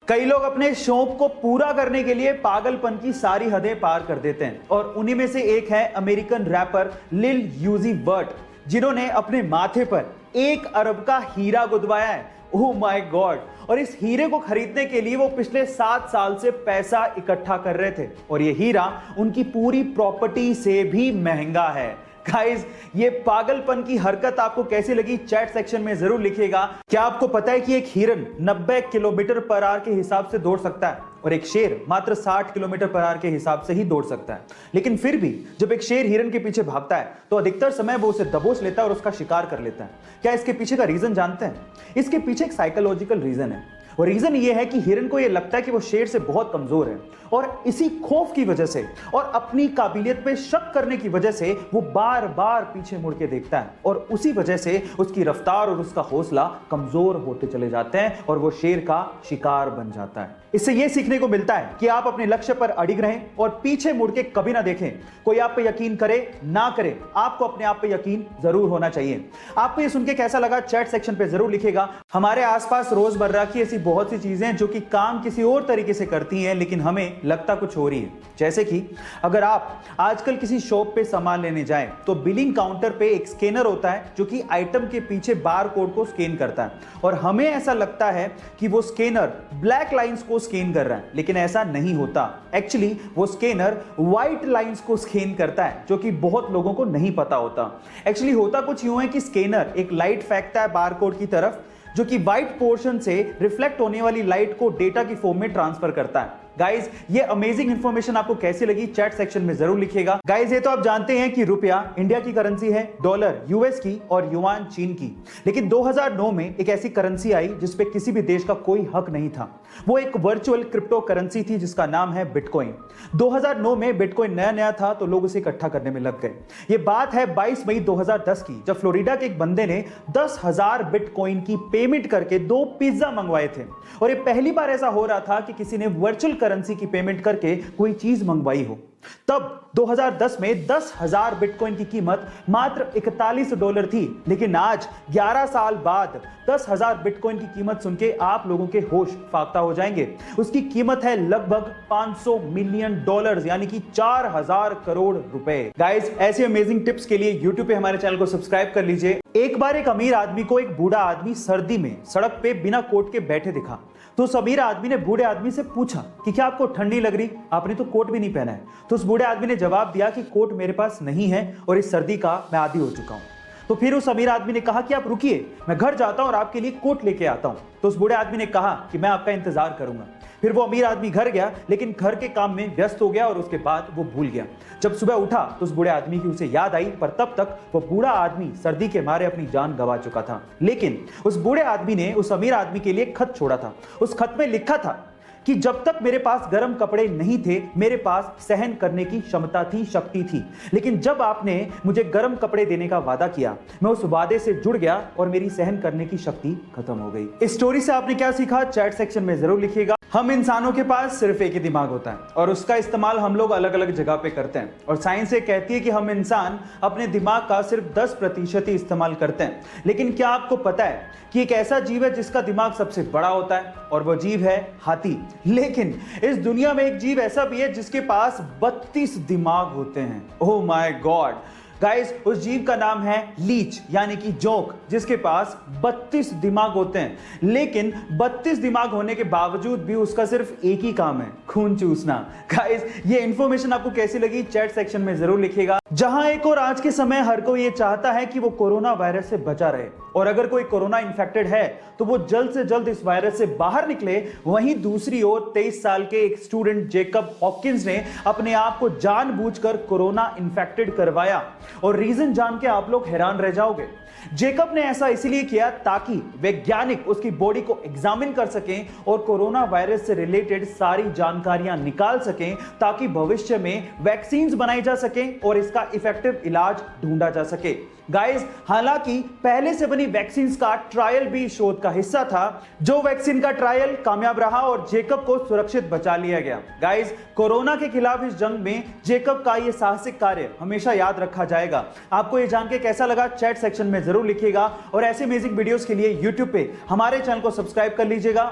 कई लोग अपने शौक को पूरा करने के लिए पागलपन की सारी हदें पार कर देते हैं और उन्हीं में से एक है अमेरिकन रैपर लिल यूजी वर्ट, जिन्होंने अपने माथे पर 1 अरब का हीरा गुदवाया है। Oh my God. और इस हीरे को खरीदने के लिए वो पिछले 7 साल से पैसा इकट्ठा कर रहे थे और ये हीरा उनकी पूरी प्रॉपर्टी से भी महंगा है। गाइस, ये पागलपन की हरकत आपको कैसी लगी चैट सेक्शन में जरूर लिखिएगा। क्या आपको पता है कि एक हिरन 90 किलोमीटर पर आवर के हिसाब से दौड़ सकता है और एक शेर मात्र 60 किलोमीटर पर आवर के हिसाब से ही दौड़ सकता है। लेकिन फिर भी जब एक शेर हिरन के पीछे भागता है तो अधिकतर समय वो उसे दबोच लेता है और उसका शिकार कर लेता है। क्या इसके पीछे का रीजन जानते हैं? इसके पीछे एक साइकोलॉजिकल रीजन है और रीजन ये है कि हिरन को ये लगता है कि वो शेर से बहुत कमजोर है और इसी खौफ की वजह से और अपनी काबिलियत पे शक करने की वजह से वो बार बार पीछे मुड़ के देखता है और उसी वजह से उसकी रफ्तार और उसका हौसला कमजोर होते चले जाते हैं और वो शेर का शिकार बन जाता है। इससे ये सीखने को मिलता है कि आप अपने लक्ष्य पर अडिग रहें और पीछे मुड़ के कभी ना देखें। कोई आप पे यकीन करे ना करे, आपको अपने आप पे यकीन जरूर होना चाहिए। आपको ये सुन के कैसा लगा चैट सेक्शन पे जरूर लिखेगा। हमारे आसपास रोजमर्रा की ऐसी बहुत सी चीजें जो कि काम किसी और तरीके से करती हैं लेकिन हमें लगता कुछ हो रही है। जैसे कि अगर आप आजकल किसी शॉप पे सामान लेने जाएं तो बिलिंग काउंटर पे एक स्कैनर होता है जो कि आइटम के पीछे बार कोड को स्कैन करता है और हमें ऐसा लगता है कि वो स्कैनर ब्लैक लाइंस को स्कैन कर रहा है, लेकिन ऐसा नहीं होता। एक्चुअली वो स्कैनर व्हाइट लाइंस को स्कैन करता है जो कि बहुत लोगों को नहीं पता होता। एक्चुअली होता कुछ यूं है कि स्कैनर एक लाइट फेंकता है बार कोड की तरफ जो कि व्हाइट पोर्शन से रिफ्लेक्ट होने वाली लाइट को डेटा की फॉर्म में ट्रांसफर करता है। गाइज, ये अमेजिंग इंफॉर्मेशन आपको कैसी लगी चैट सेक्शन में जरूर लिखिएगा। गाइज, ये तो आप जानते हैं कि रुपया इंडिया की करेंसी है, डॉलर यूएस की और युआन चीन की। लेकिन 2009 में एक ऐसी करेंसी आई जिसपे किसी भी देश का कोई हक नहीं था। वो एक वर्चुअल क्रिप्टो करेंसी थी जिसका नाम है बिटकॉइन। 2009 में बिटकॉइन नया नया था तो लोग उसे इकट्ठा करने में लग गए। ये बात है 22 मई 2010 की, जब फ्लोरिडा के एक बंदे ने 10,000 बिटकॉइन की पेमेंट करके 2 पिज्जा मंगवाए थे और ये पहली बार ऐसा हो रहा था कि किसी ने वर्चुअल करेंसी की पेमेंट करके कोई चीज मंगवाई हो। तब 2010 में 10,000 बिटकॉइन की कीमत मात्र $41 थी, लेकिन आज 11 साल बाद 10,000 बिटकॉइन की कीमत सुन के आप लोगों के होश फाख्ता हो जाएंगे। उसकी कीमत है लगभग $500 मिलियन, यानी कि 4,000 करोड़ रुपए। गाइस, ऐसे अमेजिंग टिप्स के लिए YouTube पे हमारे चैनल को सब्सक्राइब कर लीजिए। एक बार एक अमीर आदमी को एक बूढ़ा आदमी सर्दी में सड़क पे बिना कोट के बैठे दिखा तो उस अमीर आदमी ने बूढ़े आदमी से पूछा कि क्या आपको ठंड नहीं लग रही? आपने तो कोट भी नहीं पहना है। तो उस बूढ़े आदमी ने जवाब दिया कि कोट मेरे पास नहीं है और इस सर्दी का मैं आदी हो चुका हूं। तो फिर उस अमीर आदमी ने कहा कि आप रुकिए, मैं घर जाता हूं और आपके लिए कोट लेके आता हूं। तो उस बूढ़े आदमी ने कहा कि मैं आपका इंतजार करूंगा। फिर वो अमीर आदमी घर गया लेकिन घर के काम में व्यस्त हो गया और उसके बाद वो भूल गया। जब सुबह उठा तो उस बूढ़े आदमी की उसे याद आई, पर तब तक वो बूढ़ा आदमी सर्दी के मारे अपनी जान गंवा चुका था। लेकिन उस बूढ़े आदमी ने उस अमीर आदमी के लिए एक खत छोड़ा था। उस खत में लिखा था कि जब तक मेरे पास गर्म कपड़े नहीं थे मेरे पास सहन करने की क्षमता थी, शक्ति थी, लेकिन जब आपने मुझे गर्म कपड़े देने का वादा किया मैं उस वादे से जुड़ गया और मेरी सहन करने की शक्ति खत्म हो गई। इस स्टोरी से आपने क्या सीखा चैट सेक्शन में जरूर लिखिएगा। हम इंसानों के पास सिर्फ एक ही दिमाग होता है और उसका इस्तेमाल हम लोग अलग अलग जगह पे करते हैं और साइंस ये कहती है कि हम इंसान अपने दिमाग का सिर्फ 10% ही इस्तेमाल करते हैं। लेकिन क्या आपको पता है कि एक ऐसा जीव है जिसका दिमाग सबसे बड़ा होता है और वो जीव है हाथी। लेकिन इस दुनिया में एक जीव ऐसा भी है जिसके पास 32 दिमाग होते हैं। Oh my God. गाइस, उस जीव का नाम है लीच यानी कि जोंक, जिसके पास 32 दिमाग होते हैं। लेकिन 32 दिमाग होने के बावजूद भी उसका सिर्फ एक ही काम है, खून चूसना। गाइस, ये इंफॉर्मेशन आपको कैसी लगी चैट सेक्शन में जरूर लिखिएगा। जहां एक और आज के समय हर कोई ये चाहता है कि वो कोरोना वायरस से बचा रहे और अगर कोई कोरोना इन्फेक्टेड है तो वो जल्द से जल्द इस वायरस से बाहर निकले, वहीं दूसरी ओर 23 साल के एक स्टूडेंट जेकब हॉकिंस ने अपने आप को जानबूझकर कोरोना इन्फेक्टेड करवाया और रीजन जान के आप लोग हैरान रह जाओगे। जेकब ने ऐसा इसलिए किया ताकि वैज्ञानिक उसकी बॉडी को एग्जामिन कर सकें और कोरोना वायरस से रिलेटेड सारी जानकारियां निकाल सकें ताकि भविष्य में वैक्सीन्स बनाई जा सकें और इसका इफेक्टिव इलाज ढूंढा जा सके। गाइस, हालांकि पहले से बनी वैक्सीन्स का ट्रायल भी शोध का हिस्सा था। जो वैक्सीन का ट्रायल कामयाब रहा और जेकब को सुरक्षित बचा लिया गया। गाइस, कोरोना के खिलाफ इस जंग में जेकब का यह साहसिक कार्य हमेशा याद रखा जाएगा। आपको यह जान के कैसा लगा चैट सेक्शन में जरूर लिखिएगा और ऐसे अमेजिंग वीडियोस के लिए YouTube पे हमारे चैनल को सब्सक्राइब कर लीजिएगा।